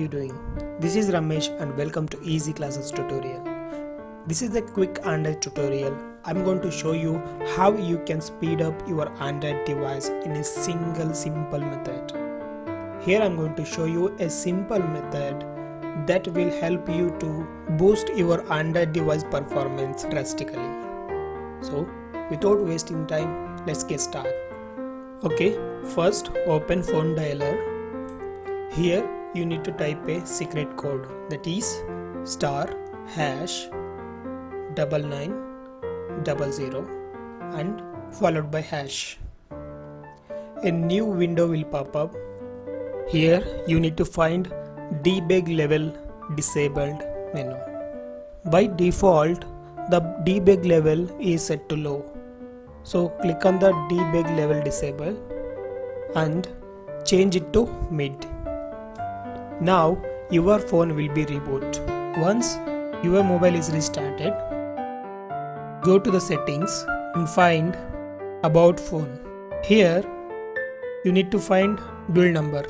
you doing? This is Ramesh and welcome to Easy Classes tutorial. This is a quick Android tutorial. I'm going to show you how you can speed up your Android device in a single simple method. Here I'm going to show you a simple method that will help you to boost your Android device performance drastically. So without wasting time, let's get started. Okay, first open phone dialer. Here you need to type a secret code, that is *#9900 and followed by hash. A new window will pop up. Here you need to find debug level disabled menu. By default, the debug level is set to low. So click on the debug level disable and change it to mid. Now your phone will be reboot. Once your mobile is restarted, go to the settings and find about phone. Here you need to find build number.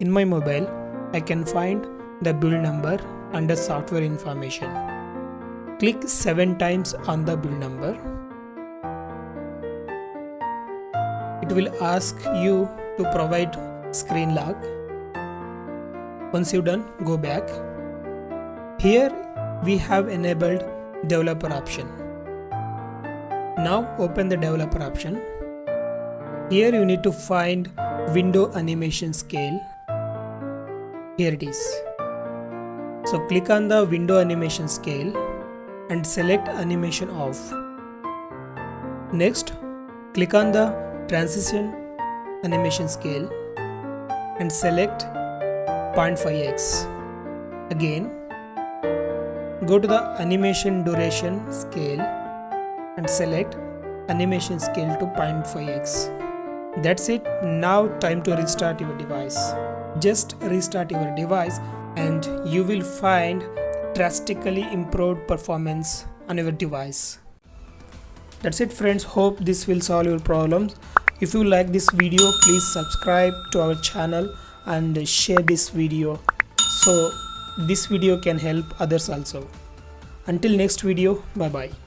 In my mobile, I can find the build number under software information. Click 7 times on the build number. It will ask you to provide screen lock. Once you're done, go back. Here we have enabled developer option. Now open the developer option. Here you need to find window animation scale. Here it is. So click on the window animation scale and select animation off. Next, click on the transition animation scale and select 0.5x. Again, go to the animation duration scale and select animation scale to 0.5x. That's it. Now time to restart your device. Just restart your device and you will find drastically improved performance on your device. That's it friends. Hope this will solve your problems. If you like this video, please subscribe to our channel and share this video so this video can help others also. Until next video, bye bye.